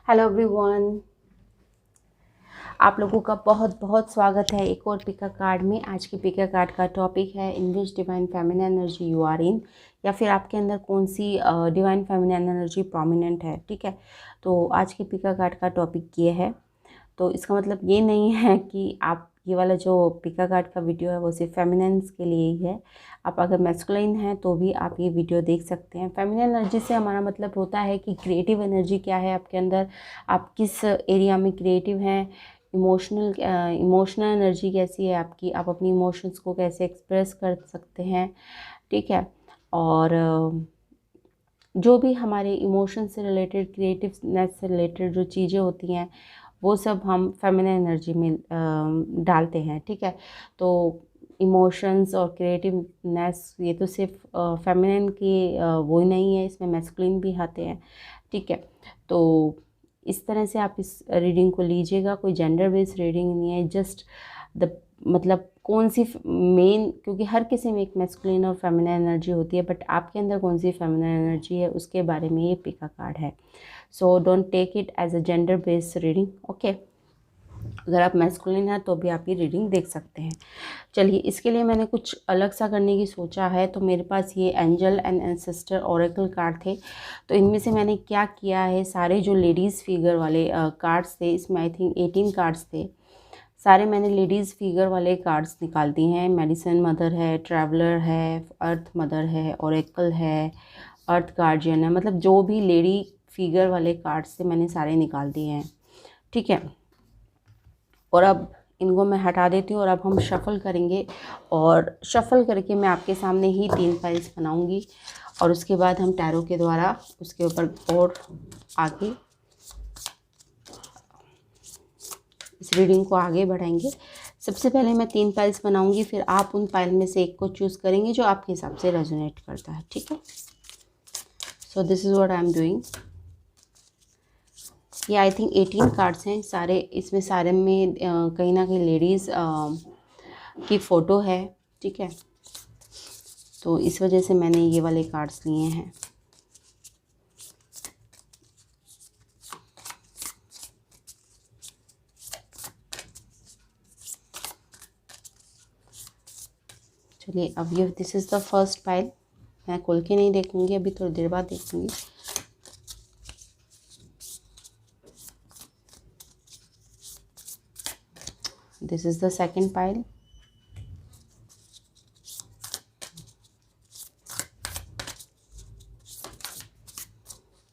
Hello everyone, आप लोगों का बहुत बहुत स्वागत है एक और पिका कार्ड में। आज की पिका कार्ड का टॉपिक है in which divine feminine energy you are in, या फिर आपके अंदर कौन सी डिवाइन फेमिनिन एनर्जी प्रोमिनेंट है। ठीक है, तो आज की पिका कार्ड का टॉपिक ये है। तो इसका मतलब ये नहीं है कि आप ये वाला जो पिका कार्ड का वीडियो है वो सिर्फ फेमिनिन्स के लिए ही है। आप अगर मैस्कुलिन हैं तो भी आप ये वीडियो देख सकते हैं। फेमिनिन एनर्जी से हमारा मतलब होता है कि क्रिएटिव एनर्जी क्या है आपके अंदर, आप किस एरिया में क्रिएटिव हैं, इमोशनल एनर्जी कैसी है आपकी, आप अपनी इमोशंस को कैसे एक्सप्रेस कर सकते हैं। ठीक है, और जो भी हमारे इमोशन से रिलेटेड, क्रिएटिवनेस से रिलेटेड जो चीज़ें होती हैं वो सब हम फेमिनिन एनर्जी में डालते हैं। ठीक है, तो इमोशंस और क्रिएटिवनेस ये तो सिर्फ फेमिनिन की वो ही नहीं है, इसमें मैस्कुलिन भी आते हैं। ठीक है, तो इस तरह से आप इस रीडिंग को लीजिएगा। कोई जेंडर बेस्ड रीडिंग नहीं है, जस्ट द मतलब कौन सी मेन, क्योंकि हर किसी में एक मैस्कुलिन और फेमिनिन एनर्जी होती है, बट आपके अंदर कौन सी फेमिनिन एनर्जी है उसके बारे में ये पिका कार्ड है। So don't take it as a gender based reading. Okay, अगर आप मैस्कुलिन हैं तो भी आप ये रीडिंग देख सकते हैं। चलिए, इसके लिए मैंने कुछ अलग सा करने की सोचा है। तो मेरे पास ये angel and ancestor Oracle card थे। तो इनमें से मैंने क्या किया है, सारे जो लेडीज़ फिगर वाले कार्ड्स थे, इसमें आई थिंक 18 कार्ड्स थे, सारे मैंने लेडीज़ फिगर वाले कार्ड्स निकाल दिए हैं। मेडिसिन मदर है, ट्रैवलर है, अर्थ मदर है, ओरेकल है, अर्थ गार्जियन है, मतलब जो भी लेडी फिगर वाले कार्ड्स थे मैंने सारे निकाल दिए हैं। ठीक है, और अब इनको मैं हटा देती हूँ और अब हम शफ़ल करेंगे, और शफ़ल करके मैं आपके सामने ही 3 पाइल्स बनाऊंगी और उसके बाद हम टैरो के द्वारा उसके ऊपर और आगे इस रीडिंग को आगे बढ़ाएंगे। सबसे पहले मैं 3 पाइल्स बनाऊंगी, फिर आप उन पाइल में से एक को चूज़ करेंगे जो आपके हिसाब से रेजोनेट करता है। ठीक है, सो this is what I am doing. ये आई थिंक 18 कार्ड्स हैं सारे, इसमें सारे में कहीं ना कहीं लेडीज़ की फ़ोटो है। ठीक है, तो इस वजह से मैंने ये वाले कार्ड्स लिए हैं। चलिए, अब ये this is the first pile. मैं खोल के नहीं देखूंगी, अभी थोड़ी देर बाद देखूंगी। This is the second pile,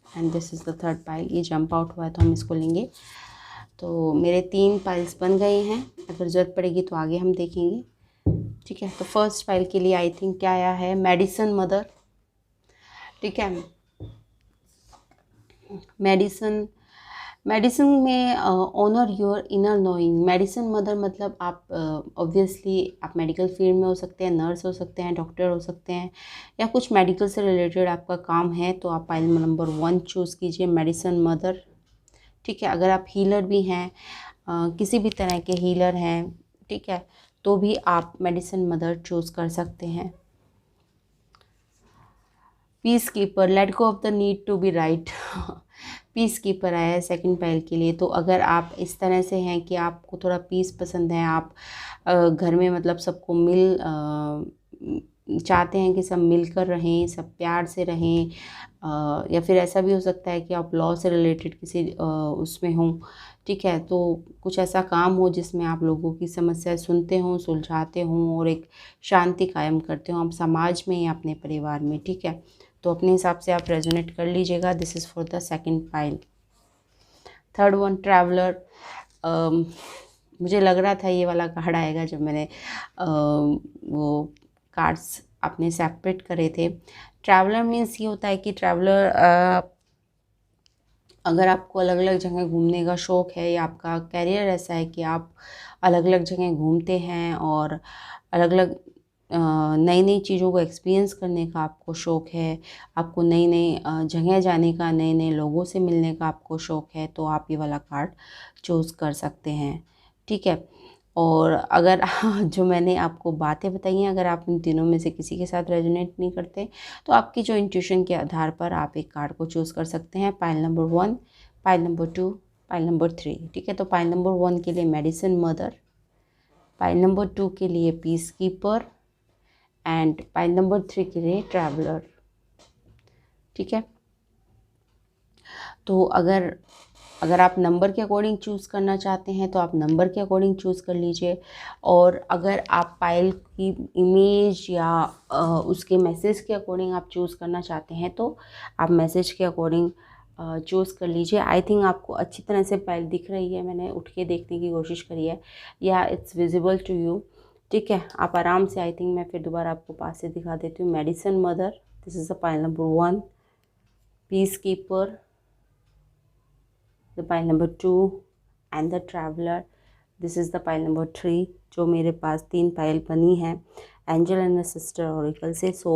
and this is the third pile. ये जंप आउट हुआ है तो हम इसको लेंगे। तो मेरे 3 पाइल्स बन गए हैं, अगर ज़रूरत पड़ेगी तो आगे हम देखेंगे। ठीक है, तो फर्स्ट पाइल के लिए आई थिंक क्या आया है, मेडिसिन मदर। ठीक है, मेडिसिन में honour your inner knowing. Medicine mother मतलब आप ऑब्वियसली आप मेडिकल फील्ड में हो सकते हैं, नर्स हो सकते हैं, डॉक्टर हो सकते हैं, या कुछ मेडिकल से रिलेटेड आपका काम है, तो आप पाइल नंबर 1 चूज़ कीजिए, मेडिसिन मदर। ठीक है, अगर आप हीलर भी हैं, किसी भी तरह के हीलर हैं, ठीक है, तो भी आप मेडिसिन मदर चूज़ कर सकते हैं। Peacekeeper, let go of the need to be right. Peacekeeper आया है सेकंड पाइल के लिए। तो अगर आप इस तरह से हैं कि आपको थोड़ा पीस पसंद है, आप घर में मतलब सबको चाहते हैं कि सब मिलकर रहें, सब प्यार से रहें, या फिर ऐसा भी हो सकता है कि आप लॉ से रिलेटेड किसी उसमें हों। ठीक है, तो कुछ ऐसा काम हो जिसमें आप लोगों की समस्या सुनते हों, सुलझाते हों और एक शांति कायम करते हों, आप समाज में या अपने परिवार में। ठीक है, तो अपने हिसाब से आप रेजोनेट कर लीजिएगा। This is for the second pile. Third one, traveller. मुझे लग रहा था ये वाला कार्ड आएगा जब मैंने वो कार्ड्स अपने सेपरेट करे थे। ट्रैवलर मीन्स ये होता है कि ट्रैवलर, अगर आपको अलग अलग जगह घूमने का शौक़ है, या आपका कैरियर ऐसा है कि आप अलग अलग जगह घूमते हैं और अलग अलग नई नई चीज़ों को एक्सपीरियंस करने का आपको शौक़ है, आपको नई नई जगह जाने का, नए नए लोगों से मिलने का आपको शौक़ है, तो आप ये वाला कार्ड चूज़ कर सकते हैं। ठीक है, और अगर जो मैंने आपको बातें बताई हैं, अगर आप इन तीनों में से किसी के साथ रेजोनेट नहीं करते, तो आपकी जो इंट्यूशन के आधार पर आप एक कार्ड को चूज़ कर सकते हैं। Pile number 1 pile number 2, pile number 3, ठीक है। तो पाइल नंबर 1 के लिए मेडिसिन मदर, पाइल नंबर 2 के लिए piece keeper and pile number 3 के लिए ट्रैवलर, ठीक है। तो अगर आप नंबर के अकॉर्डिंग चूज़ करना चाहते हैं तो आप नंबर के अकॉर्डिंग चूज़ कर लीजिए, और अगर आप पायल की इमेज या उसके मैसेज के अकॉर्डिंग आप चूज़ करना चाहते हैं तो आप मैसेज के अकॉर्डिंग चूज़ कर लीजिए। आई थिंक आपको अच्छी तरह से पायल दिख रही है, मैंने उठ के देखने की कोशिश करी है, या इट्स विजिबल टू यू, ठीक है। आप आराम से, आई थिंक मैं फिर दोबारा आपको पास से दिखा देती हूँ। Medicine mother, this is the pile number 1, piece keeper, the pile number 2 and the traveler, this is the pile number 3, जो मेरे पास 3 पाइल बनी है एंजल एंड सिस्टर ऑरिकल से। सो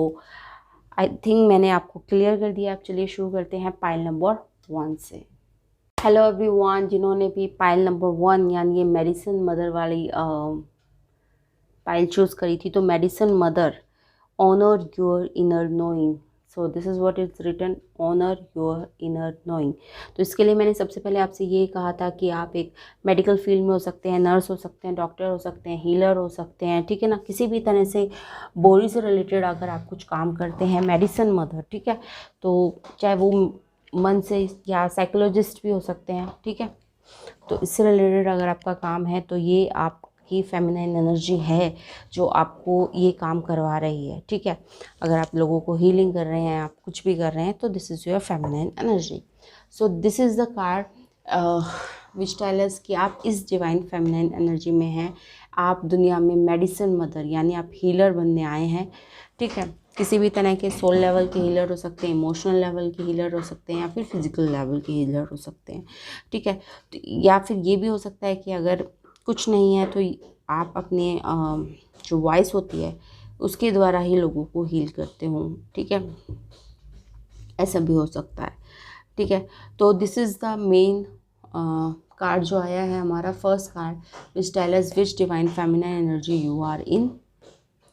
आई थिंक मैंने आपको क्लियर कर दिया। आप चलिए शुरू करते हैं पाइल नंबर 1 से। हेलो एवरीवन, जिन्होंने भी पाइल नंबर 1 यानी ये मेडिसिन मदर वाली पाइल चूज़ करी थी, तो medicine mother, honour your inner knowing, so this is what is written, honour your inner knowing. तो इसके लिए मैंने सबसे पहले आपसे ये कहा था कि आप एक मेडिकल फील्ड में हो सकते हैं, नर्स हो सकते हैं, डॉक्टर हो सकते हैं, हीलर हो सकते हैं, ठीक है ना। किसी भी तरह से बॉडी से रिलेटेड अगर आप कुछ काम करते हैं, मेडिसिन मदर, ठीक है, तो चाहे वो मन से या साइकोलॉजिस्ट भी हो सकते हैं, ठीक है। तो इससे रिलेटेड अगर आपका काम है तो ये आपकी फेमिनाइन एनर्जी है जो आपको ये काम करवा रही है, ठीक है। अगर आप लोगों को हीलिंग कर रहे हैं, आप कुछ भी कर रहे हैं, तो this is your feminine energy. So this is the card which tell us कि आप इस डिवाइन फेमिनाइन एनर्जी में हैं। आप दुनिया में मेडिसिन मदर यानी आप हीलर बनने आए हैं, ठीक है। किसी भी तरह के सोल लेवल के हीलर हो सकते हैं, इमोशनल लेवल के हीलर हो सकते हैं, या फिर फिजिकल लेवल के हीलर हो सकते हैं, ठीक है। तो या फिर ये भी हो सकता है कि अगर कुछ नहीं है तो आप अपने जो वॉइस होती है उसके द्वारा ही लोगों को हील करते हो, ठीक है। ऐसा भी हो सकता है, ठीक है। तो this is the main card जो आया है हमारा first card, which tell us which divine feminine energy you are in.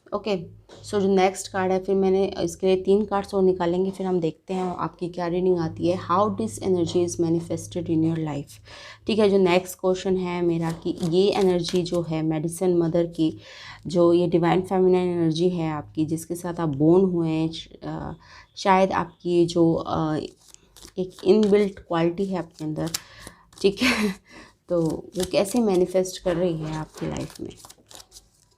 Okay, so जो नेक्स्ट कार्ड है, फिर मैंने इसके लिए 3 कार्ड्स और निकालेंगे, फिर हम देखते हैं आपकी क्या रीडिंग आती है। How this energy is manifested in your life, ठीक है। जो नेक्स्ट क्वेश्चन है मेरा कि ये एनर्जी जो है मेडिसिन मदर की, जो ये डिवाइन फेमिनाइन एनर्जी है आपकी, जिसके साथ आप बोर्न हुए हैं, शायद आपकी जो एक इनबिल्ट क्वालिटी है आपके अंदर, ठीक है, तो वो कैसे मैनिफेस्ट कर रही है आपकी लाइफ में,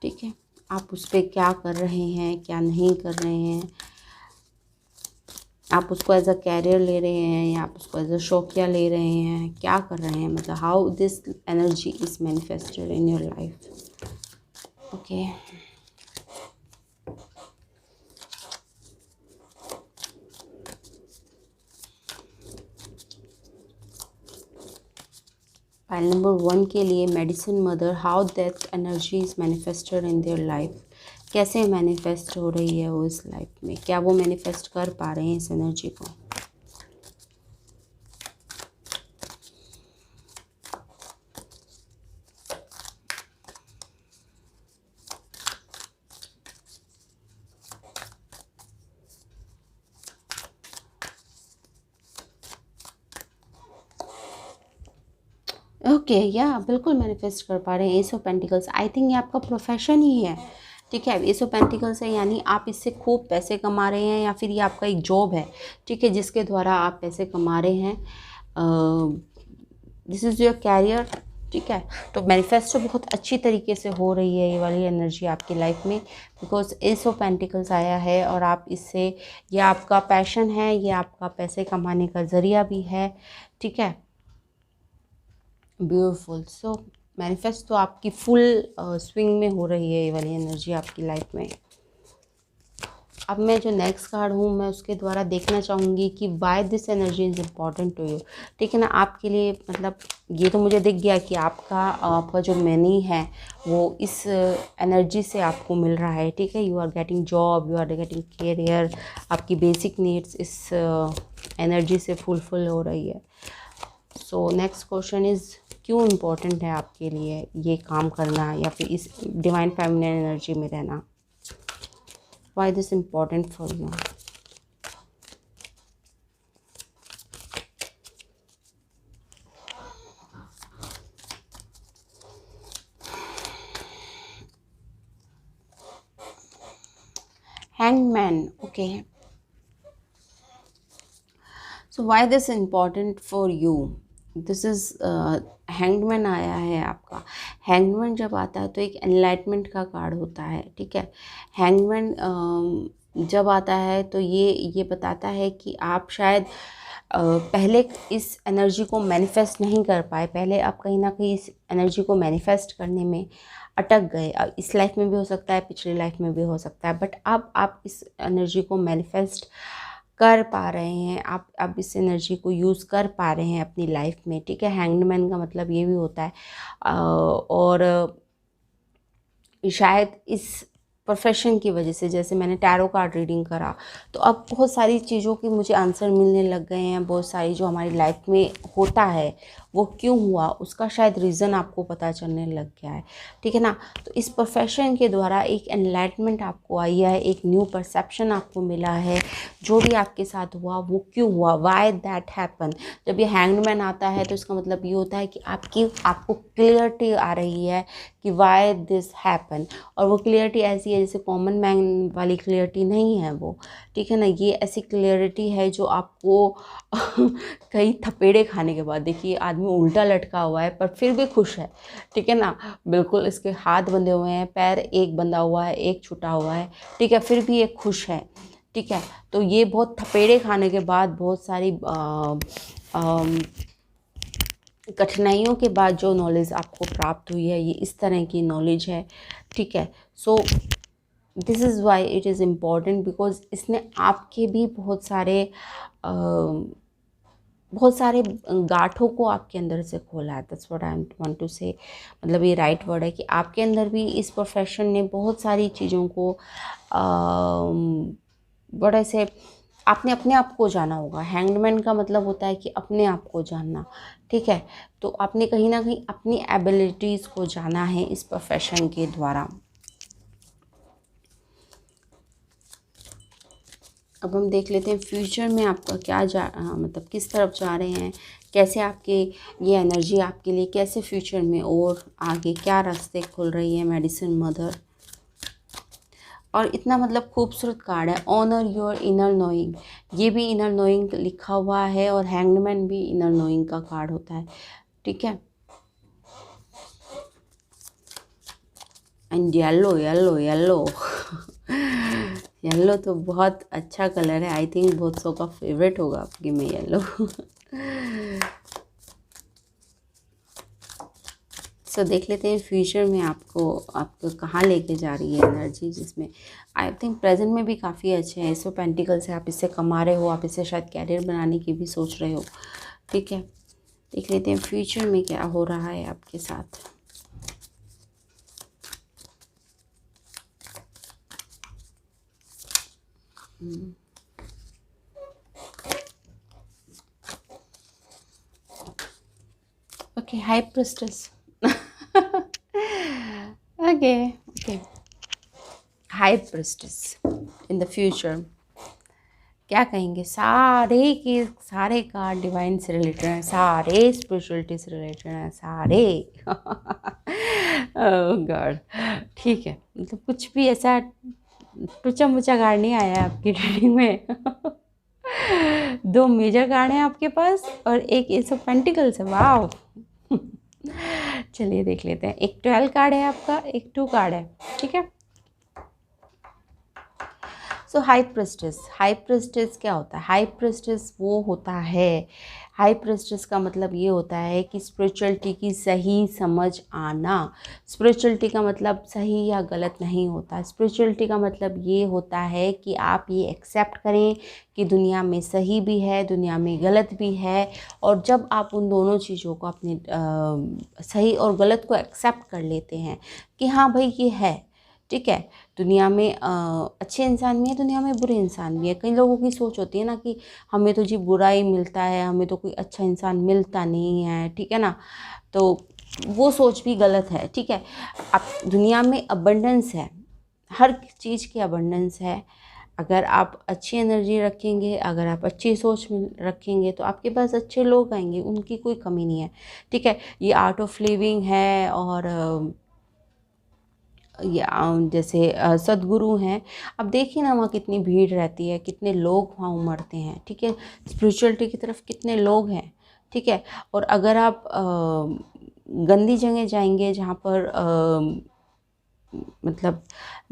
ठीक है। आप उस पर क्या कर रहे हैं, क्या नहीं कर रहे हैं, आप उसको एज अ कैरियर ले रहे हैं या आप उसको एज अ शौकिया ले रहे हैं, क्या कर रहे हैं, मतलब how this energy is manifested in your life. Okay, pile number 1 के लिए medicine mother, how that energy is manifested in their life, कैसे मैनिफेस्ट हो रही है वो इस लाइफ में, क्या वो मैनिफेस्ट कर पा रहे हैं इस एनर्जी को। ओके, या बिल्कुल मैनिफेस्ट कर पा रहे हैं। S of pentacles, I think ये आपका प्रोफेशन ही है, ठीक है। एस ऑफ पेंटिकल्स है यानी आप इससे खूब पैसे कमा रहे हैं, या फिर ये आपका एक जॉब है, ठीक है, जिसके द्वारा आप पैसे कमा रहे हैं। दिस इज़ योर कैरियर, ठीक है। तो मैनिफेस्टो बहुत अच्छी तरीके से हो रही है ये वाली एनर्जी आपकी लाइफ में, बिकॉज एस ऑफ पेंटिकल्स आया है और आप इससे, ये आपका पैशन है, ये आपका पैसे कमाने का ज़रिया भी है, ठीक है। ब्यूटीफुल, सो मैनिफेस्ट तो आपकी फुल स्विंग में हो रही है ये वाली एनर्जी आपकी लाइफ में। अब मैं जो नेक्स्ट कार्ड हूँ मैं उसके द्वारा देखना चाहूँगी कि why this energy is important to you, ठीक है ना। आपके लिए मतलब ये तो मुझे दिख गया कि आपका जो मनी है वो इस एनर्जी से आपको मिल रहा है, ठीक है। You are getting job, you are getting career, आपकी बेसिक नीड्स इस एनर्जी से फुलफिल हो रही है। सो नेक्स्ट क्वेश्चन इज़, क्यों इम्पोर्टेंट है आपके लिए ये काम करना या फिर इस डिवाइन फेमिनिन एनर्जी में रहना। Why this important for you? Hangman, okay. So why this important for you, this is hangman आया है आपका। हैंगमैन जब आता है तो एक एनलाइटमेंट का कार्ड होता है, ठीक है। हैंगमैन जब आता है तो ये बताता है कि आप शायद पहले इस एनर्जी को मैनिफेस्ट नहीं कर पाए, पहले आप कहीं ना कहीं इस एनर्जी को मैनिफेस्ट करने में अटक गए। इस लाइफ में भी हो सकता है, पिछली लाइफ में भी हो सकता है, बट अब आप इस एनर्जी को मैनिफेस्ट कर पा रहे हैं, आप इस एनर्जी को यूज़ कर पा रहे हैं अपनी लाइफ में, ठीक है। हैंगमैन का मतलब ये भी होता है और शायद इस प्रोफेशन की वजह से, जैसे मैंने टैरो कार्ड रीडिंग करा तो अब बहुत सारी चीज़ों के मुझे आंसर मिलने लग गए हैं। बहुत सारी जो हमारी लाइफ में होता है वो क्यों हुआ, उसका शायद रीज़न आपको पता चलने लग गया है, ठीक है ना। तो इस प्रोफेशन के द्वारा एक एनलाइटमेंट आपको आई है, एक न्यू परसेप्शन आपको मिला है। जो भी आपके साथ हुआ वो क्यों हुआ, वाई दैट हैपन। जब ये हैंगमैन आता है तो इसका मतलब ये होता है कि आपको क्लियरिटी आ रही है कि वाई दिस हैपन। और वो क्लियरिटी ऐसी है जैसे कॉमन मैन वाली क्लियरिटी नहीं है वो, ठीक है ना। ये ऐसी क्लियरिटी है जो आपको कई थपेड़े खाने के बाद, देखिए आदमी उल्टा लटका हुआ है पर फिर भी खुश है, ठीक है ना। बिल्कुल इसके हाथ बंधे हुए हैं, पैर एक बंधा हुआ है, एक छूटा हुआ है, ठीक है, फिर भी ये खुश है, ठीक है। तो ये बहुत थपेड़े खाने के बाद, बहुत सारी कठिनाइयों के बाद जो नॉलेज आपको प्राप्त हुई है, ये इस तरह की नॉलेज है, ठीक है। सो this is why it is important, because इसने आपके भी बहुत सारे गांठों को आपके अंदर से खोला है। That's what I want to say, मतलब ये राइट वर्ड है कि आपके अंदर भी इस प्रोफेशन ने बहुत सारी चीज़ों को बड़े से आपने अपने आप को जाना होगा। हैंगमैन का मतलब होता है कि अपने आप को जानना, ठीक है। तो आपने कहीं ना कहीं अपनी एबिलिटीज़ को जाना है इस प्रोफेशन के द्वारा। अब हम देख लेते हैं फ्यूचर में आपका क्या मतलब किस तरफ जा रहे हैं, कैसे आपके ये एनर्जी आपके लिए कैसे फ्यूचर में और आगे क्या रास्ते खुल रही है। मेडिसिन मदर, और इतना मतलब खूबसूरत कार्ड है, ऑनर योर इनर नोइंग। ये भी इनर नोइंग लिखा हुआ है और हैंगमैन भी इनर नोइंग का कार्ड होता है, ठीक है। And yellow yellow yellow yellow तो बहुत अच्छा कलर है, आई थिंक बहुत सौ का फेवरेट होगा आपकी में येलो। सो देख लेते हैं फ्यूचर में आपको कहाँ लेके जा रही है एनर्जी, जिसमें आई थिंक प्रेजेंट में भी काफ़ी अच्छे हैं। एस ऑफ पेंटिकल्स से आप इससे कमा रहे हो, आप इससे शायद कैरियर बनाने की भी सोच रहे हो, ठीक है। देख लेते हैं फ्यूचर में क्या हो रहा है आपके साथ। Okay, high priestess. Okay high priestess in the future क्या कहेंगे। सारे के सारे कार्ड डिवाइन से रिलेटेड हैं, सारे स्पिरिचुअलिटी से रिलेटेड हैं, सारे। गॉड, ठीक है, मतलब कुछ भी ऐसा टुचा मुचा कार्ड नहीं आया है आपकी रीडिंग में। दो मेजर कार्ड हैं आपके पास और एक एस ऑफ पेंटिकल्स है, वाह। चलिए देख लेते हैं। एक 12 कार्ड है आपका, एक 2 कार्ड है, ठीक है। सो हाई प्रेस्टिस क्या होता है। हाई प्रेस्टिस वो होता है, हाई प्रेस्टिस का मतलब ये होता है कि स्पिरिचुअलिटी की सही समझ आना। स्पिरिचुअलिटी का मतलब सही या गलत नहीं होता। स्पिरिचुअलिटी का मतलब ये होता है कि आप ये एक्सेप्ट करें कि दुनिया में सही भी है, दुनिया में गलत भी है। और जब आप उन दोनों चीज़ों को अपने सही और गलत को एक्सेप्ट कर लेते हैं कि हाँ भाई ये है, ठीक है। दुनिया में अच्छे इंसान भी है, दुनिया में बुरे इंसान भी है। कई लोगों की सोच होती है ना कि हमें तो जी बुरा ही मिलता है, हमें तो कोई अच्छा इंसान मिलता नहीं है, ठीक है ना। तो वो सोच भी गलत है, ठीक है। अब दुनिया में अबंडेंस है, हर चीज़ की अबंडेंस है। अगर आप अच्छी एनर्जी रखेंगे, अगर आप अच्छी सोच रखेंगे तो आपके पास अच्छे लोग आएंगे, उनकी कोई कमी नहीं है, ठीक है। ये आर्ट ऑफ लिविंग है और जैसे सद्गुरु हैं, अब देखिए ना वहाँ कितनी भीड़ रहती है, कितने लोग वहाँ उमड़ते हैं, ठीक है। स्पिरिचुअलिटी की तरफ कितने लोग हैं, ठीक है। और अगर आप गंदी जगह जाएंगे जहाँ पर मतलब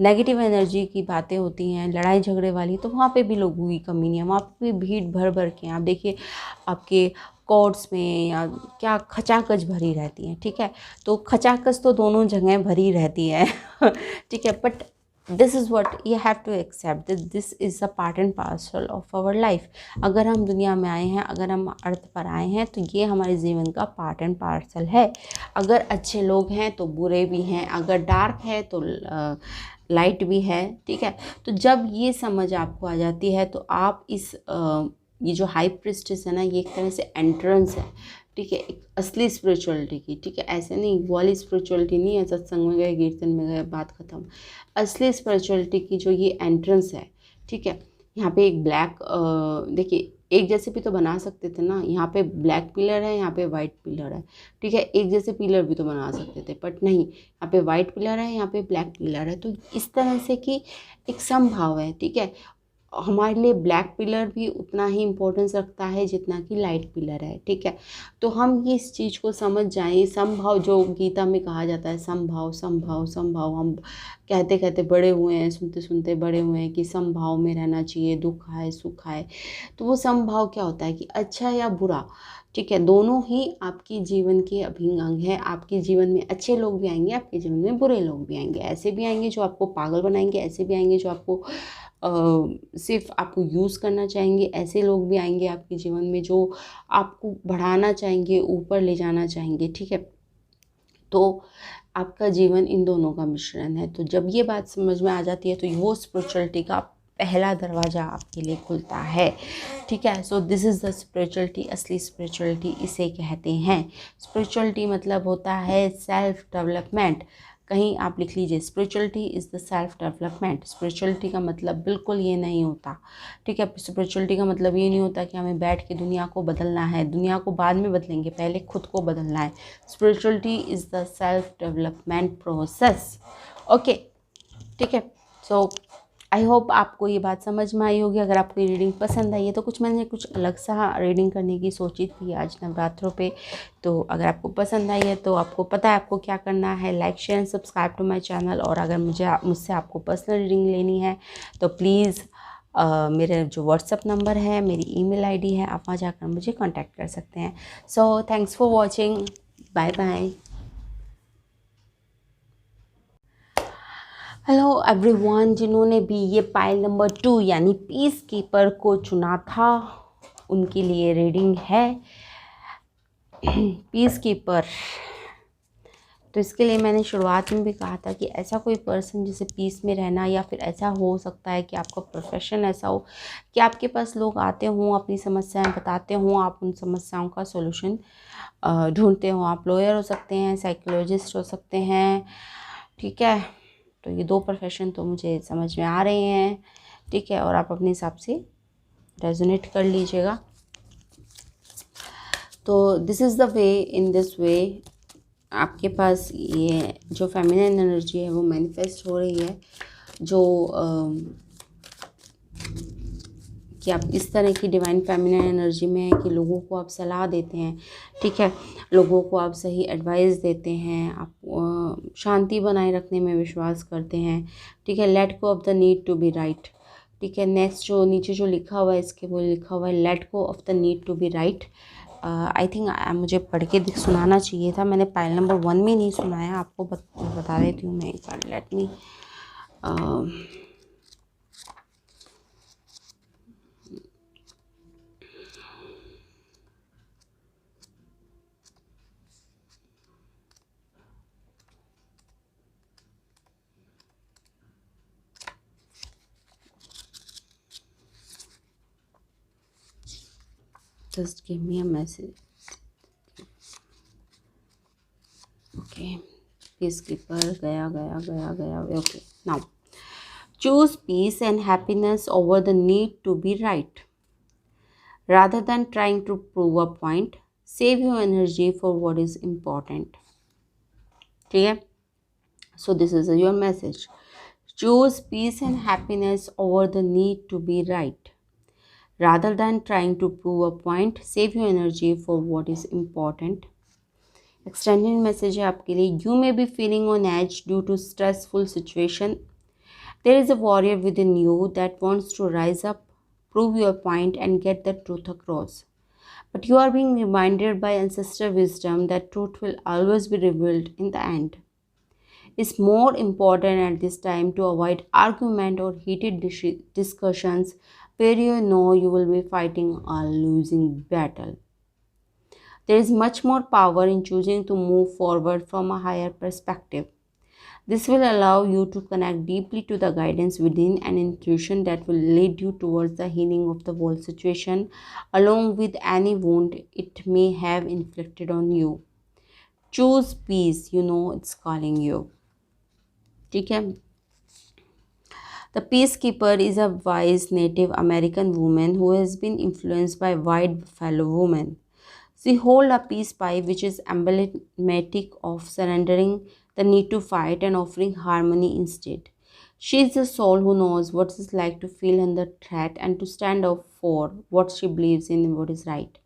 नेगेटिव एनर्जी की बातें होती हैं, लड़ाई झगड़े वाली, तो वहाँ पे भी लोगों की कमी नहीं है, वहाँ पे भी भीड़ भर भर के हैं। आप देखिए आपके कोर्ट्स में या क्या खचाखच भरी रहती है, ठीक है। तो खचाखच तो दोनों जगह भरी रहती है ठीक है। But this is what you have to accept, this is a part and parcel of our life. अगर हम दुनिया में आए हैं, अगर हम अर्थ पर आए हैं, तो ये हमारे जीवन का पार्ट एंड पार्सल है। अगर अच्छे लोग हैं तो बुरे भी हैं, अगर डार्क है तो लाइट भी है, ठीक है। तो जब ये समझ आपको आ जाती है तो आप इस ये जो हाई प्रिस्टेस है ना, ये एक तरह से एंट्रेंस है, ठीक है, एक असली स्पिरिचुअलिटी की, ठीक है। ऐसे नहीं वो वाली स्पिरिचुअलिटी नहीं है सत्संग में गए कीर्तन में गए बात खत्म। असली स्पिरिचुअलिटी की जो ये एंट्रेंस है, ठीक है। यहाँ पे एक ब्लैक देखिए एक जैसे भी तो बना सकते थे ना, यहाँ पे ब्लैक पिलर है, यहाँ पे वाइट पिलर है, ठीक है। एक जैसे पिलर भी तो बना सकते थे, बट नहीं, यहाँ पे वाइट पिलर है, यहाँ पे ब्लैक पिलर है। तो इस तरह से कि एक समभाव है, ठीक है। हमारे लिए ब्लैक पिलर भी उतना ही इम्पोर्टेंस रखता है जितना कि लाइट पिलर है, ठीक है। तो हम ये इस चीज़ को समझ जाएं, समभाव जो गीता में कहा जाता है, समभाव समभाव समभाव, हम कहते कहते बड़े हुए हैं, सुनते सुनते बड़े हुए हैं कि समभाव में रहना चाहिए, दुख आए सुख आए। तो वो समभाव क्या होता है कि अच्छा या बुरा, ठीक है, दोनों ही आपकी जीवन के अभिन्न अंग है। आपके जीवन में अच्छे लोग भी आएंगे, आपके जीवन में बुरे लोग भी आएंगे, ऐसे भी आएंगे जो आपको पागल बनाएंगे, ऐसे भी आएंगे जो आपको सिर्फ आपको यूज़ करना चाहेंगे, ऐसे लोग भी आएंगे आपके जीवन में जो आपको बढ़ाना चाहेंगे, ऊपर ले जाना चाहेंगे, ठीक है। तो आपका जीवन इन दोनों का मिश्रण है। तो जब ये बात समझ में आ जाती है तो वो स्पिरिचुअलिटी का पहला दरवाज़ा आपके लिए खुलता है, ठीक है। सो दिस इज़ द स्पिरिचुअलिटी, असली स्पिरिचुअलिटी इसे कहते हैं। स्पिरिचुअलिटी मतलब होता है सेल्फ डेवलपमेंट। कहीं आप लिख लीजिए, spirituality is the self development. Spirituality का मतलब बिल्कुल ये नहीं होता, ठीक है। स्पिरिचुअलिटी का मतलब ये नहीं होता कि हमें बैठ के दुनिया को बदलना है, दुनिया को बाद में बदलेंगे, पहले खुद को बदलना है। Spirituality is the self development process, okay, ठीक है। सो आई होप आपको ये बात समझ में आई होगी। अगर आपको ये रीडिंग पसंद आई है तो मैंने कुछ अलग सा रीडिंग करने की सोची थी आज नवरात्रों पे। तो अगर आपको पसंद आई है तो आपको पता है आपको क्या करना है, like share and subscribe to my channel. और अगर मुझसे आपको पर्सनल रीडिंग लेनी है तो प्लीज़ मेरे जो व्हाट्सअप नंबर है, मेरी ईमेल आईडी है, आप वहाँ जाकर मुझे कांटेक्ट कर सकते हैं। So thanks for watching, bye bye. Hello everyone, जिन्होंने भी ये पाइल नंबर 2 यानी पीस कीपर को चुना था उनके लिए रीडिंग है पीस कीपर। तो इसके लिए मैंने शुरुआत में भी कहा था कि ऐसा कोई पर्सन जिसे पीस में रहना, या फिर ऐसा हो सकता है कि आपका प्रोफेशन ऐसा हो कि आपके पास लोग आते हों, अपनी समस्याएं बताते हों, आप उन समस्याओं का सॉल्यूशन ढूंढते हो। आप लॉयर हो सकते हैं, साइकोलॉजिस्ट हो सकते हैं, ठीक है। तो ये 2 प्रोफेशन तो मुझे समझ में आ रहे हैं, ठीक है। और आप अपने हिसाब से रेजोनेट कर लीजिएगा। तो this is the way, in this way आपके पास ये जो फेमिनिन एनर्जी है वो मैनिफेस्ट हो रही है, जो कि आप इस तरह की डिवाइन फेमिनिन एनर्जी में है कि लोगों को आप सलाह देते हैं, ठीक है, लोगों को आप सही एडवाइस देते हैं, आप शांति बनाए रखने में विश्वास करते हैं, ठीक है। Let go of the need to be right, ठीक है। नेक्स्ट जो नीचे जो लिखा हुआ है इसके वो लिखा हुआ है let go of the need to be right. I think मुझे पढ़ के सुनाना चाहिए था, मैंने पाइल नंबर 1 में नहीं सुनाया, आपको बता देती हूँ मैं एक बार। Let me just give me a message, okay। peacekeeper गया गया गया गया, okay। now choose peace and happiness over the need to be right, rather than trying to prove a point, save your energy for what is important, ठीक है। So this is your message. Choose peace and happiness over the need to be right. Rather than trying to prove a point, save your energy for what is important. Extended message है आपके लिए. You may be feeling on edge due to stressful situation. There is a warrior within you that wants to rise up, prove your point, and get the truth across. But you are being reminded by ancestor wisdom that truth will always be revealed in the end. It's more important at this time to avoid argument or heated discussions where you know you will be fighting a losing battle. There is much more power in choosing to move forward from a higher perspective. This will allow you to connect deeply to the guidance within and intuition that will lead you towards the healing of the whole situation, along with any wound it may have inflicted on you. Choose peace, you know it's calling you. ठीक है. The peacekeeper is a wise Native American woman who has been influenced by white fellow women. She holds a peace pipe which is emblematic of surrendering the need to fight and offering harmony instead. She is the soul who knows what it's like to feel under threat and to stand up for what she believes in and what is right.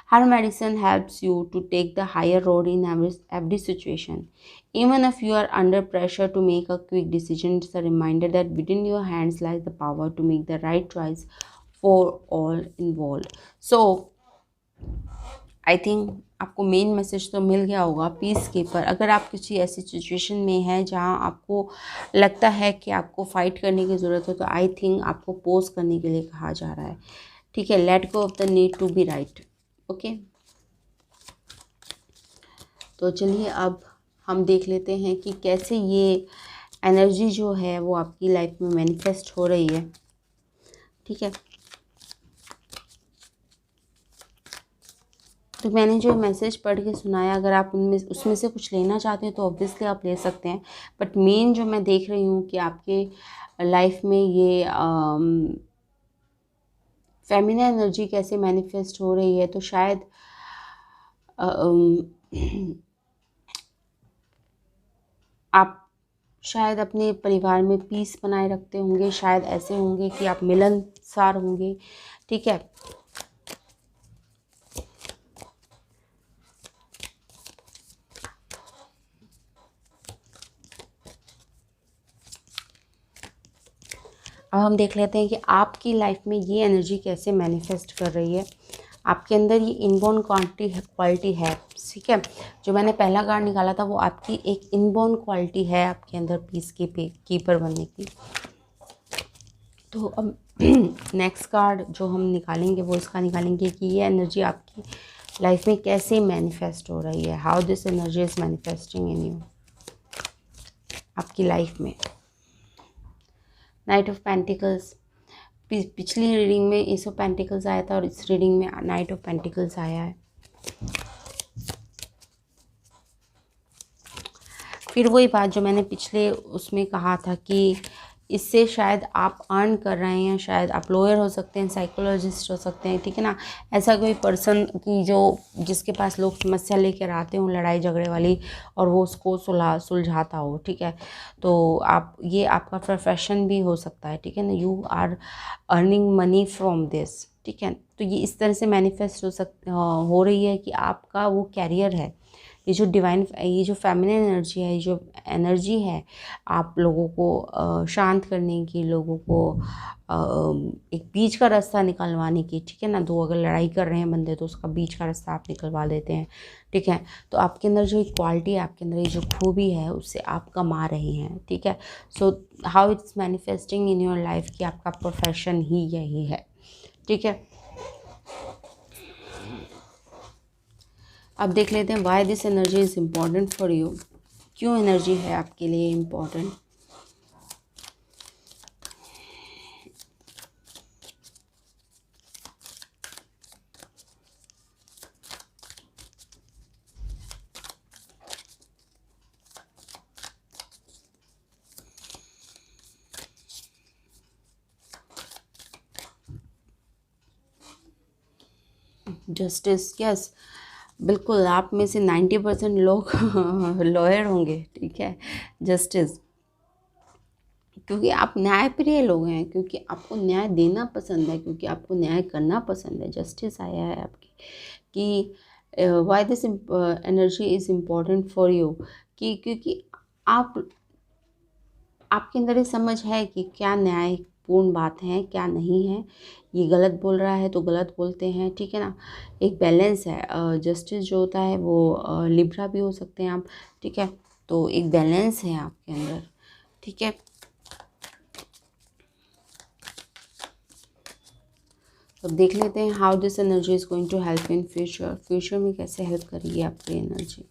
Her medicine helps you to take the higher road in every situation. Even if you are under pressure to make a quick decision, it's a reminder that within your hands lies the power to make the right choice for all involved. So, I think आपको main message तो मिल गया होगा piece keeper. अगर आप किसी ऐसी situation में हैं जहां आपको लगता है कि आपको फाइट करने की ज़रूरत है, तो आई थिंक आपको पोज करने के लिए कहा जा रहा है. ठीक है. Let go of the need to be right. Okay. तो चलिए अब हम देख लेते हैं कि कैसे ये एनर्जी जो है वो आपकी लाइफ में मैनिफेस्ट हो रही है. ठीक है. तो मैंने जो मैसेज पढ़ के सुनाया, अगर आप उसमें से कुछ लेना चाहते हैं तो ऑब्वियसली आप ले सकते हैं. बट मेन जो मैं देख रही हूँ कि आपके लाइफ में ये फेमिनिन एनर्जी कैसे मैनिफेस्ट हो रही है, तो शायद आप शायद अपने परिवार में पीस बनाए रखते होंगे. शायद ऐसे होंगे कि आप मिलनसार होंगे. ठीक है. अब हम देख लेते हैं कि आपकी लाइफ में ये एनर्जी कैसे मैनिफेस्ट कर रही है. आपके अंदर ये इनबॉर्न क्वालिटी है. ठीक है. जो मैंने पहला कार्ड निकाला था वो आपकी एक इनबॉर्न क्वालिटी है आपके अंदर पीस कीपर बनने की. तो अब नेक्स्ट कार्ड जो हम निकालेंगे वो इसका निकालेंगे कि ये एनर्जी आपकी लाइफ में कैसे मैनिफेस्ट हो रही है. How this energy is manifesting in you, आपकी लाइफ में. Night of pentacles. पिछली रीडिंग में एस ऑफ पेंटिकल्स आया था और इस रीडिंग में नाइट ऑफ पेंटिकल्स आया है. फिर वही बात जो मैंने पिछले उसमें कहा था कि इससे शायद आप अर्न कर रहे हैं, शायद आप लॉयर हो सकते हैं, साइकोलॉजिस्ट हो सकते हैं. ठीक है ना. ऐसा कोई पर्सन की जिसके पास लोग समस्या लेकर आते हों लड़ाई झगड़े वाली और वो उसको सुलझाता हो. ठीक है. तो आप ये आपका प्रोफेशन भी हो सकता है. ठीक है ना. You are earning money from this. ठीक है. तो ये इस तरह से मैनिफेस्ट हो रही है कि आपका वो कैरियर है. ये जो फेमिनिन एनर्जी है, ये जो एनर्जी है आप लोगों को शांत करने की, लोगों को एक बीच का रास्ता निकलवाने की. ठीक है ना. दो अगर लड़ाई कर रहे हैं बंदे तो उसका बीच का रास्ता आप निकलवा देते हैं. ठीक है. तो आपके अंदर जो क्वालिटी है, आपके अंदर ये जो खूबी है, उससे आप कमा रहे हैं. ठीक है. So how it's manifesting in your life कि आपका प्रोफेशन ही यही है. ठीक है. अब देख लेते हैं Y this energy is important for you. क्यों एनर्जी है आपके लिए इम्पॉर्टेंट. जस्टिस. यस. बिल्कुल आप में से 90% लोग लॉयर होंगे, ठीक है, जस्टिस, क्योंकि आप न्यायप्रिय लोग हैं, क्योंकि आपको न्याय देना पसंद है, क्योंकि आपको न्याय करना पसंद है। जस्टिस आया है आपकी कि why this energy is important for you, कि क्योंकि आप आपके अंदर ये समझ है कि क्या न्यायपूर्ण बात है क्या नहीं है। ये गलत बोल रहा है तो गलत बोलते हैं, ठीक है ना। एक बैलेंस है। जस्टिस जो होता है वो लिब्रा भी हो सकते हैं आप, ठीक है। तो एक बैलेंस है आपके अंदर, ठीक है। तो देख लेते हैं how this energy is going to help in future. Future में कैसे हेल्प करेगी आपकी energy.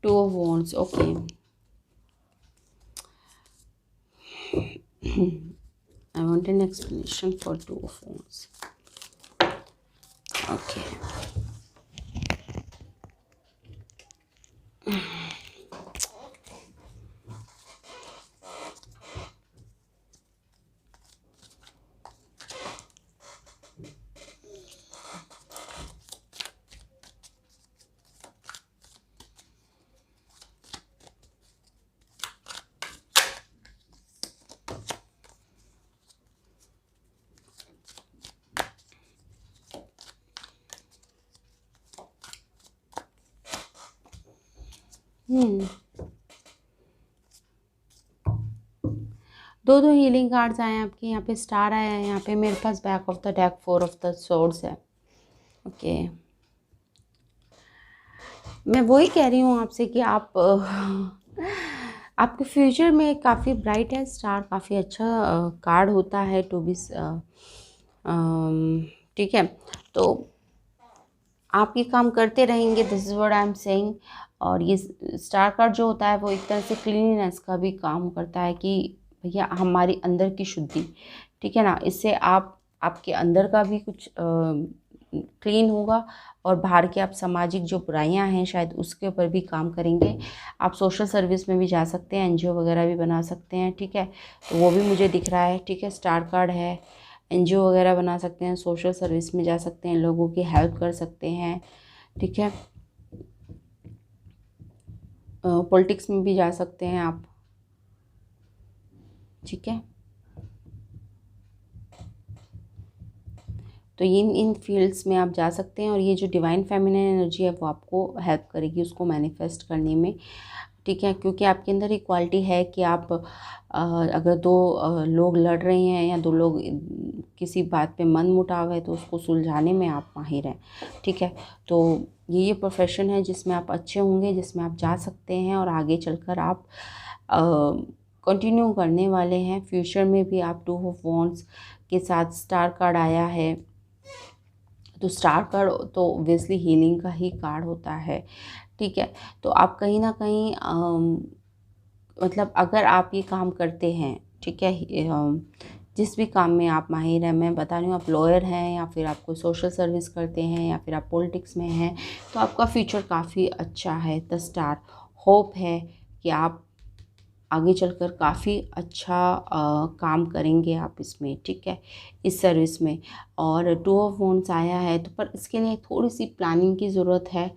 Two of wands, okay. I want an explanation for two of wands. Okay. दो दो हीलिंग कार्ड्स आए हैं आपके। यहाँ पे स्टार आया है, यहाँ पे मेरे पास back of the deck 4 of the swords है। ओके, मैं वही कह रही हूँ आपसे कि आप आपके फ्यूचर में काफ़ी ब्राइट है। स्टार काफ़ी अच्छा कार्ड होता है टू बी, ठीक है। तो आप ये काम करते रहेंगे, this is what I am saying. और ये स्टार कार्ड जो होता है वो एक तरह से क्लीननेस का भी काम करता है कि भैया हमारी अंदर की शुद्धि, ठीक है ना। इससे आप आपके अंदर का भी कुछ क्लीन होगा और बाहर के आप सामाजिक जो बुराइयां हैं शायद उसके ऊपर भी काम करेंगे। आप सोशल सर्विस में भी जा सकते हैं, एनजीओ वगैरह भी बना सकते हैं, ठीक है। तो वो भी मुझे दिख रहा है, ठीक है। स्टार कार्ड है, एनजीओ वगैरह बना सकते हैं, सोशल सर्विस में जा सकते हैं, लोगों की हेल्प कर सकते हैं, ठीक है। पॉलिटिक्स में भी जा सकते हैं आप, ठीक है। तो इन फील्ड्स में आप जा सकते हैं और ये जो डिवाइन फेमिनिन एनर्जी है वो आपको हेल्प करेगी उसको मैनिफेस्ट करने में, ठीक है। क्योंकि आपके अंदर एक क्वालिटी है कि आप अगर दो लोग लड़ रहे हैं या दो लोग किसी बात पे मन मुटाव है तो उसको सुलझाने में आप माहिर हैं, ठीक है। तो ये प्रोफेशन है जिसमें आप अच्छे होंगे, जिसमें आप जा सकते हैं और आगे चलकर आप कंटिन्यू करने वाले हैं। फ्यूचर में भी आप टू ऑफ वॉन्ड्स के साथ स्टार कार्ड आया है, तो स्टार कार्ड तो ऑब्वियसली हीलिंग का ही कार्ड होता है, ठीक है। तो आप कहीं ना कहीं मतलब अगर आप ये काम करते हैं, ठीक है, जिस भी काम में आप माहिर हैं, मैं बता रही हूँ, आप लॉयर हैं या फिर आप कोई सोशल सर्विस करते हैं या फिर आप पॉलिटिक्स में हैं, तो आपका फ्यूचर काफ़ी अच्छा है। द स्टार होप है कि आप आगे चलकर काफ़ी अच्छा काम करेंगे आप इसमें, ठीक है, इस सर्विस में। और टू ऑफ वॉन्ड्स आया है तो पर इसके लिए थोड़ी सी प्लानिंग की ज़रूरत है,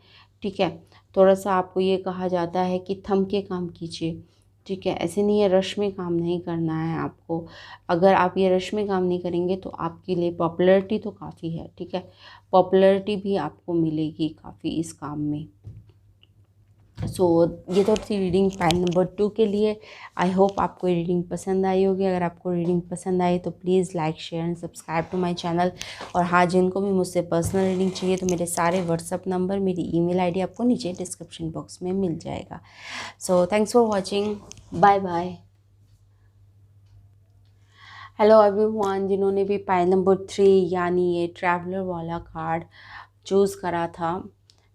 ठीक है। थोड़ा सा आपको ये कहा जाता है कि थम के काम कीजिए, ठीक है। ऐसे नहीं है, रश में काम नहीं करना है आपको। अगर आप ये रश में काम नहीं करेंगे तो आपके लिए पॉपुलैरिटी तो काफ़ी है, ठीक है। पॉपुलैरिटी भी आपको मिलेगी काफ़ी इस काम में। सो ये तो थी रीडिंग पाइल नंबर 2 के लिए। आई होप आपको ये रीडिंग पसंद आई होगी। अगर आपको रीडिंग पसंद आई तो please like share and subscribe to my channel. और हाँ, जिनको भी मुझसे पर्सनल रीडिंग चाहिए तो मेरे सारे व्हाट्सअप नंबर, मेरी ईमेल आईडी आपको नीचे डिस्क्रिप्शन बॉक्स में मिल जाएगा। So thanks for watching, bye bye. Hello everyone, जिन्होंने भी पाइल नंबर 3 यानी ये ट्रैवलर वाला कार्ड चूज़ करा था,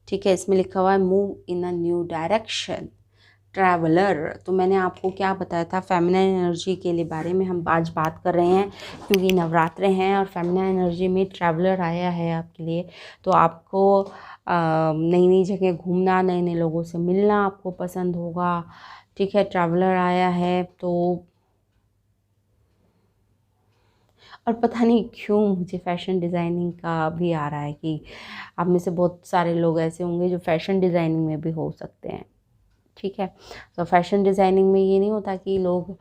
ठीक है, इसमें लिखा हुआ है move in a new direction, traveller. तो मैंने आपको क्या बताया था, फेमिनिन एनर्जी के लिए बारे में हम आज बात कर रहे हैं क्योंकि नवरात्रे हैं और फेमिनिन एनर्जी में ट्रैवलर आया है आपके लिए। तो आपको नई नई जगह घूमना, नए नए लोगों से मिलना आपको पसंद होगा, ठीक है। ट्रैवलर आया है तो और पता नहीं क्यों मुझे फैशन डिज़ाइनिंग का भी आ रहा है कि आप में से बहुत सारे लोग ऐसे होंगे जो फैशन डिज़ाइनिंग में भी हो सकते हैं। ठीक है, तो फैशन डिज़ाइनिंग में ये नहीं होता कि लोग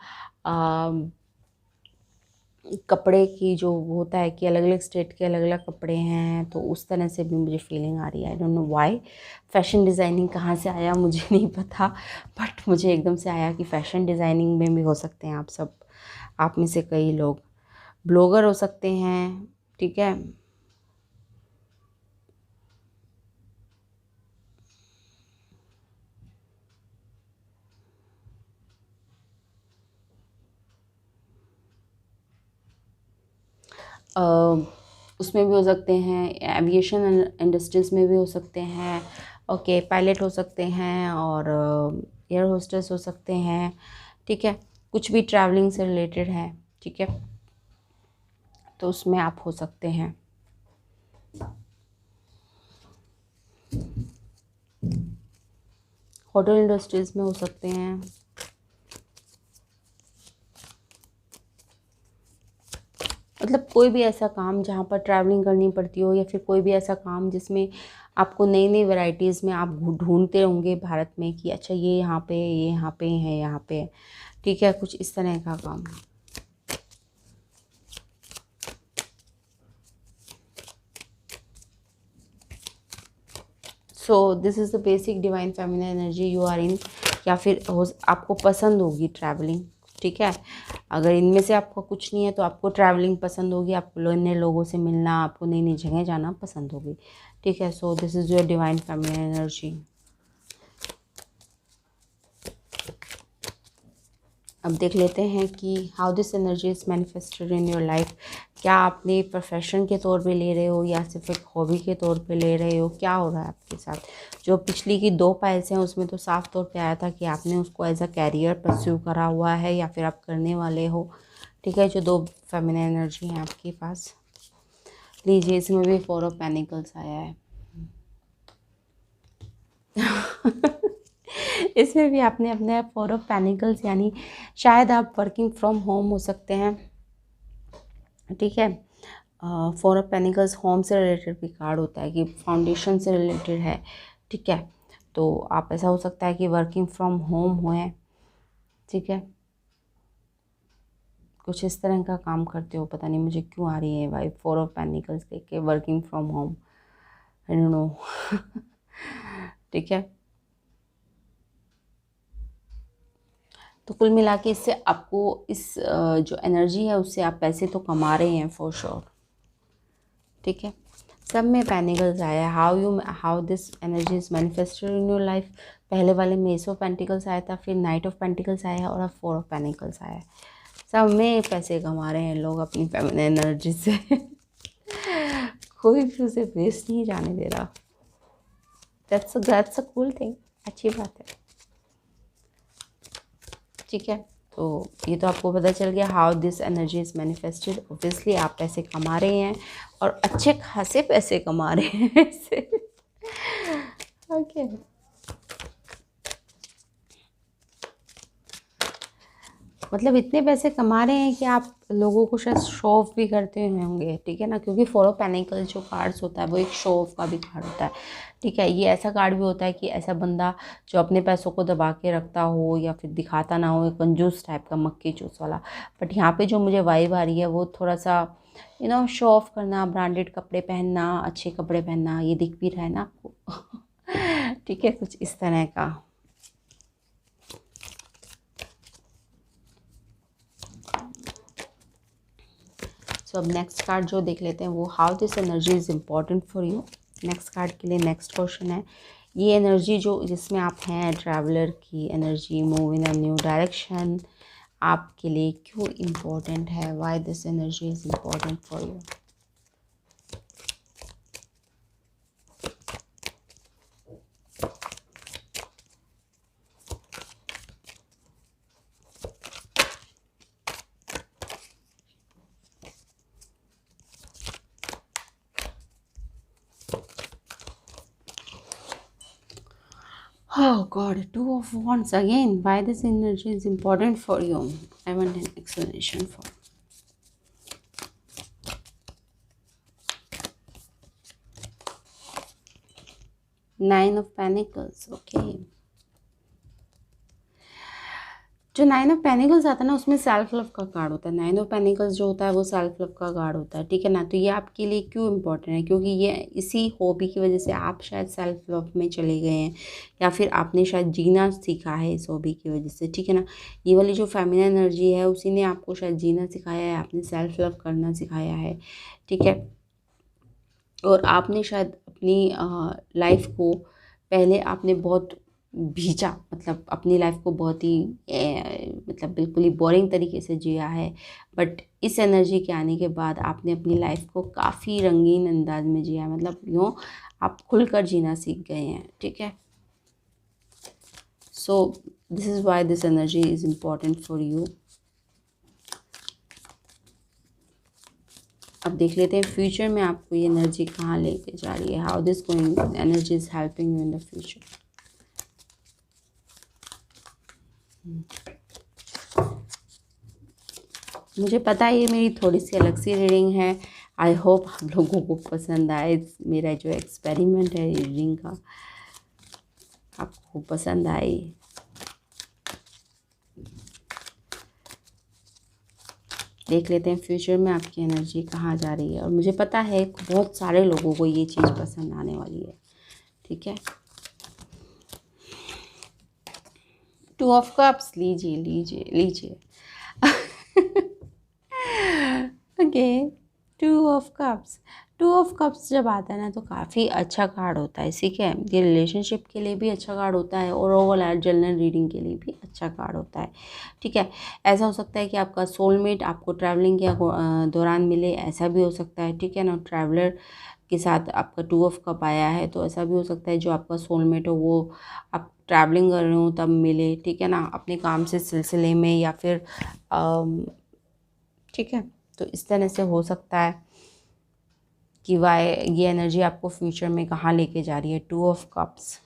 कपड़े की जो होता है कि अलग अलग स्टेट के अलग अलग कपड़े हैं, तो उस तरह से भी मुझे फीलिंग आ रही है। I don't know why. Fashion designing कहाँ से आया मुझे नहीं पता, बट मुझे एकदम से आया कि फ़ैशन डिज़ाइनिंग में भी हो सकते हैं आप सब। आप में से कई लोग ब्लॉगर हो सकते हैं। ठीक है, उसमें भी हो सकते हैं, एविएशन इंडस्ट्रीज़ में भी हो सकते हैं। ओके, पायलट हो सकते हैं और एयर होस्टेस हो सकते हैं। ठीक है, कुछ भी ट्रैवलिंग से रिलेटेड है। ठीक है, तो उसमें आप हो सकते हैं। होटल इंडस्ट्रीज़ में हो सकते हैं। मतलब कोई भी ऐसा काम जहाँ पर ट्रैवलिंग करनी पड़ती हो, या फिर कोई भी ऐसा काम जिसमें आपको नई नई वैरायटीज़ में आप ढूंढते होंगे भारत में कि अच्छा ये यहाँ पे, ये यहाँ पे है, यहाँ पे है। ठीक है, कुछ इस तरह का काम। So this is the basic divine feminine energy you are in. या फिर आपको पसंद होगी ट्रैवलिंग। ठीक है, अगर इनमें से आपको कुछ नहीं है तो आपको ट्रैवलिंग पसंद होगी, आपको नए लोगों से मिलना, आपको नई नई जगह जाना पसंद होगी। ठीक है, सो this is your divine feminine energy. अब देख लेते हैं कि how this energy is manifested in your life. क्या आपने प्रोफेशन के तौर पे ले रहे हो या सिर्फ एक हॉबी के तौर पे ले रहे हो, क्या हो रहा है आपके साथ। जो पिछली की 2 पाइल्स हैं उसमें तो साफ तौर पे आया था कि आपने उसको एज अ कैरियर परस्यू करा हुआ है या फिर आप करने वाले हो। ठीक है, जो 2 फेमिनिन एनर्जी हैं आपके पास, लीजिए इसमें भी 4 ऑफ पेनिकल्स आया है। इसमें भी आपने अपने 4 ऑफ पेनिकल्स, यानी शायद आप वर्किंग फ्रॉम होम हो सकते हैं। ठीक है, 4 ऑफ पेनिकल्स होम से रिलेटेड भी कार्ड होता है कि फाउंडेशन से रिलेटेड है। ठीक है, तो आप ऐसा हो सकता है कि वर्किंग फ्रॉम होम हुए। ठीक है, कुछ इस तरह का काम करते हो, पता नहीं मुझे क्यों आ रही है भाई 4 ऑफ पेनिकल्स देख के, working from home. I don't know. ठीक है, तो कुल मिला के इससे आपको इस जो एनर्जी है उससे आप पैसे तो कमा रहे हैं फॉर श्योर। ठीक है, सब में पेनिकल्स आया है। How this energy is manifested in your life. पहले वाले में एस ऑफ पेंटिकल्स आया था, फिर नाइट ऑफ पेंटिकल्स आया है और अब 4 ऑफ पेनिकल्स आया है। सब में पैसे कमा रहे हैं लोग अपनी फेमिनिन एनर्जी से। कोई भी उसे वेस्ट नहीं जाने दे रहा। दैट्स अ कूल थिंग, अच्छी बात है। ठीक है, तो ये तो आपको पता चल गया how this energy is manifested. Obviously आप पैसे कमा रहे हैं और अच्छे खासे पैसे कमा रहे हैं इससे। ओके, मतलब इतने पैसे कमा रहे हैं कि आप लोगों को शायद शो ऑफ भी करते हुए होंगे। ठीक है ना, क्योंकि 4 ऑफ पेनिकल जो कार्ड्स होता है वो एक शो ऑफ का भी कार्ड होता है। ठीक है, ये ऐसा कार्ड भी होता है कि ऐसा बंदा जो अपने पैसों को दबा के रखता हो या फिर दिखाता ना हो, एक कंजूस टाइप का, मक्खी चूस वाला। बट यहाँ पे जो मुझे वाइब आ रही है वो थोड़ा सा शो ऑफ करना, ब्रांडेड कपड़े पहनना, अच्छे कपड़े पहनना, ये दिख भी रहा है ना आपको। ठीक है, कुछ इस तरह का। सो अब नेक्स्ट कार्ड जो देख लेते हैं वो how this energy is important for you. Next card के लिए नेक्स्ट क्वेश्चन है, ये एनर्जी जो जिसमें आप हैं, ट्रैवलर की energy, move in a new direction, आपके लिए क्यों इम्पोर्टेंट है। Y this energy is important for you. Oh God, 2 of Wands again. Why this energy is important for you? I want an explanation for. Nine of pentacles, okay. जो nine of pentacles आता है ना, उसमें self love का card होता है। Nine of pentacles जो होता है वो सेल्फ लव का कार्ड होता है, ठीक है ना। तो ये आपके लिए क्यों इम्पोर्टेंट है, क्योंकि ये इसी हॉबी की वजह से आप शायद सेल्फ लव में चले गए हैं, या फिर आपने शायद जीना सीखा है इस हॉबी की वजह से, ठीक है ना। ये वाली जो फेमिनिन एनर्जी है उसी ने आपको शायद जीना सिखाया है, आपने सेल्फ लव करना सिखाया है, ठीक है। और आपने शायद अपनी लाइफ को पहले आपने बहुत भींचा, मतलब अपनी लाइफ को बहुत ही मतलब बिल्कुल ही बोरिंग तरीके से जिया है। बट इस एनर्जी के आने के बाद आपने अपनी लाइफ को काफ़ी रंगीन अंदाज में जिया है, मतलब यूँ आप खुलकर जीना सीख गए हैं, ठीक है। सो this is why this energy is important for you. अब देख लेते हैं फ्यूचर में आपको ये एनर्जी कहाँ लेके जा रही है। How this going energy is helping you in the future. मुझे पता है ये मेरी थोड़ी सी अलग सी रीडिंग है। आई होप आप लोगों को पसंद आए। मेरा जो एक्सपेरिमेंट है रीडिंग का आपको पसंद आई। देख लेते हैं फ्यूचर में आपकी एनर्जी कहाँ जा रही है। और मुझे पता है बहुत सारे लोगों को ये चीज़ पसंद आने वाली है, ठीक है। टू ऑफ कप्स लीजिए लीजिए लीजिए। Okay, two of cups. Two of cups जब आता है ना तो काफ़ी अच्छा कार्ड होता है, ठीक है। ये रिलेशनशिप के लिए भी अच्छा कार्ड होता है और ओवरऑल जनरल रीडिंग के लिए भी अच्छा कार्ड होता है, ठीक है। ऐसा हो सकता है कि आपका सोलमेट आपको ट्रैवलिंग के दौरान मिले, ऐसा भी हो सकता है, ठीक है ना। ट्रैवलर के साथ आपका टू ऑफ कप आया है तो ऐसा भी हो सकता है जो आपका सोलमेट हो वो आप ट्रैवलिंग कर रहे हो तब मिले, ठीक है ना, अपने काम से सिलसिले में या फिर ठीक है। तो इस तरह से हो सकता है कि वाई ये एनर्जी आपको फ्यूचर में कहाँ लेके जा रही है। टू ऑफ कप्स,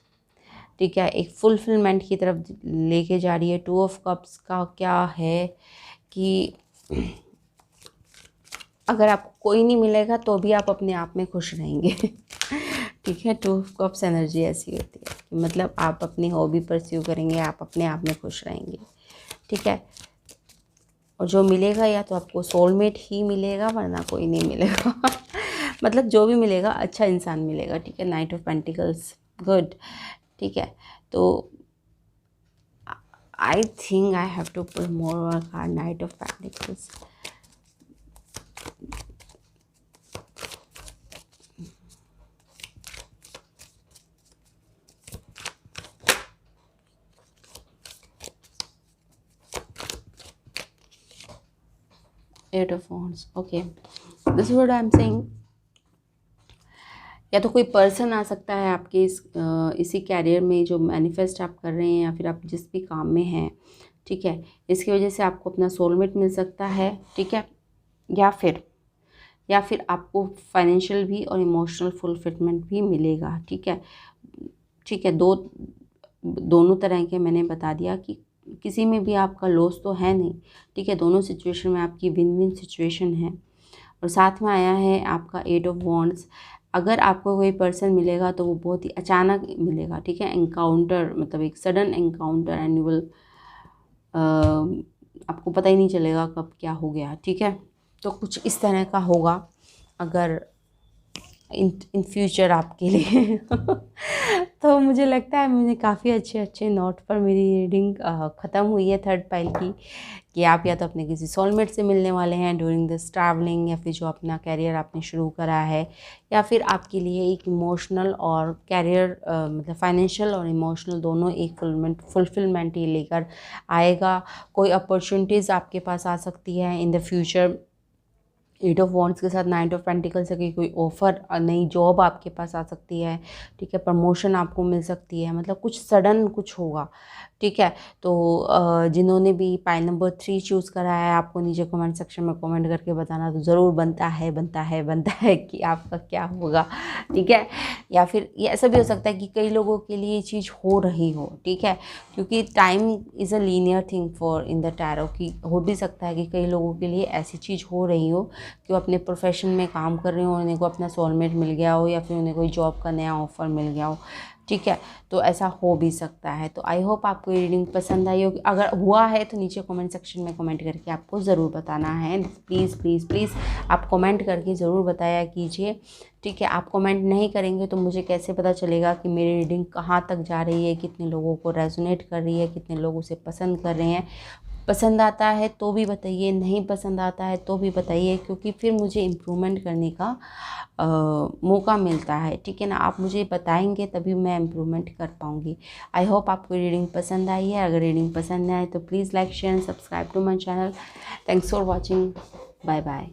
ठीक है, एक फुलफिलमेंट की तरफ लेके जा रही है। टू ऑफ कप्स का क्या है कि अगर आपको कोई नहीं मिलेगा तो भी आप अपने आप में खुश रहेंगे। ठीक है, टू ऑफ कप्स एनर्जी ऐसी होती है कि मतलब आप अपनी हॉबी परस्यू करेंगे, आप अपने आप में खुश रहेंगे, ठीक है। और जो मिलेगा या तो आपको सोलमेट ही मिलेगा वरना कोई नहीं मिलेगा। मतलब जो भी मिलेगा अच्छा इंसान मिलेगा, ठीक है। नाइट ऑफ पेंटिकल्स, गुड, ठीक है। तो I think I have to put more card, knight of pentacles. Eight of wands, okay, this is what I am saying. या तो कोई पर्सन आ सकता है आपके इसी कैरियर में जो मैनिफेस्ट आप कर रहे हैं या फिर आप जिस भी काम में हैं, ठीक है। इसकी वजह से आपको अपना सोलमेट मिल सकता है, ठीक है। या फिर आपको फाइनेंशियल भी और इमोशनल फुलफिलमेंट भी मिलेगा, ठीक है। ठीक है, दोनों तरह के मैंने बता दिया कि किसी में भी आपका लॉस तो है नहीं, ठीक है। दोनों सिचुएशन में आपकी विन विन सिचुएशन है। और साथ में आया है आपका एट ऑफ वॉन्ड्स। अगर आपको कोई पर्सन मिलेगा तो वो बहुत ही अचानक मिलेगा, ठीक है। एनकाउंटर मतलब एक sudden encounter, and you will आपको पता ही नहीं चलेगा कब क्या हो गया, ठीक है। तो कुछ इस तरह का होगा अगर इन फ्यूचर आपके लिए। तो मुझे लगता है मुझे काफ़ी अच्छे अच्छे नोट पर मेरी रीडिंग ख़त्म हुई है थर्ड पाइल की, कि आप या तो अपने किसी सोलमेट से मिलने वाले हैं ड्यूरिंग दिस ट्रैवलिंग, या फिर जो अपना कैरियर आपने शुरू करा है, या फिर आपके लिए एक इमोशनल और कैरियर मतलब फाइनेंशियल और इमोशनल दोनों एक फुलफिलमेंट ही लेकर आएगा। कोई अपॉर्चुनिटीज़ आपके पास आ सकती है in the future. Eight of wands के साथ नाइट ऑफ पेंटिकल से कोई ऑफ़र, नई जॉब आपके पास आ सकती है, ठीक है। प्रमोशन आपको मिल सकती है, मतलब कुछ सडन कुछ होगा, ठीक है। तो जिन्होंने भी पाइल नंबर 3 चूज़ करा है आपको नीचे कमेंट सेक्शन में कमेंट करके बताना, तो ज़रूर बनता है बनता है बनता है कि आपका क्या होगा, ठीक है। या फिर ये ऐसा भी हो सकता है कि कई लोगों के लिए ये चीज़ हो रही हो, ठीक है, क्योंकि time is a linear thing for in the tarot की। हो भी सकता है कि कई लोगों के लिए ऐसी चीज़ हो रही हो कि वो अपने प्रोफेशन में काम कर रहे हो, उन्हें को अपना सोलमेट मिल गया हो, या फिर उन्हें कोई जॉब का नया ऑफ़र मिल गया हो, ठीक है, तो ऐसा हो भी सकता है। तो आई होप आपको ये रीडिंग पसंद आई होगी। अगर हुआ है तो नीचे कमेंट सेक्शन में कमेंट करके आपको ज़रूर बताना है। प्लीज़ प्लीज़ प्लीज़ आप कमेंट करके ज़रूर बताया कीजिए, ठीक है। आप कमेंट नहीं करेंगे तो मुझे कैसे पता चलेगा कि मेरी रीडिंग कहाँ तक जा रही है, कितने लोगों को रेजोनेट कर रही है, कितने लोग उसे पसंद कर रहे हैं। पसंद आता है तो भी बताइए, नहीं पसंद आता है तो भी बताइए, क्योंकि फिर मुझे इम्प्रूवमेंट करने का मौका मिलता है, ठीक है ना। आप मुझे बताएंगे तभी मैं इम्प्रूवमेंट कर पाऊँगी। आई होप आपको रीडिंग पसंद आई है। अगर रीडिंग पसंद आए तो please like share and subscribe to my channel. Thanks for watching. Bye bye.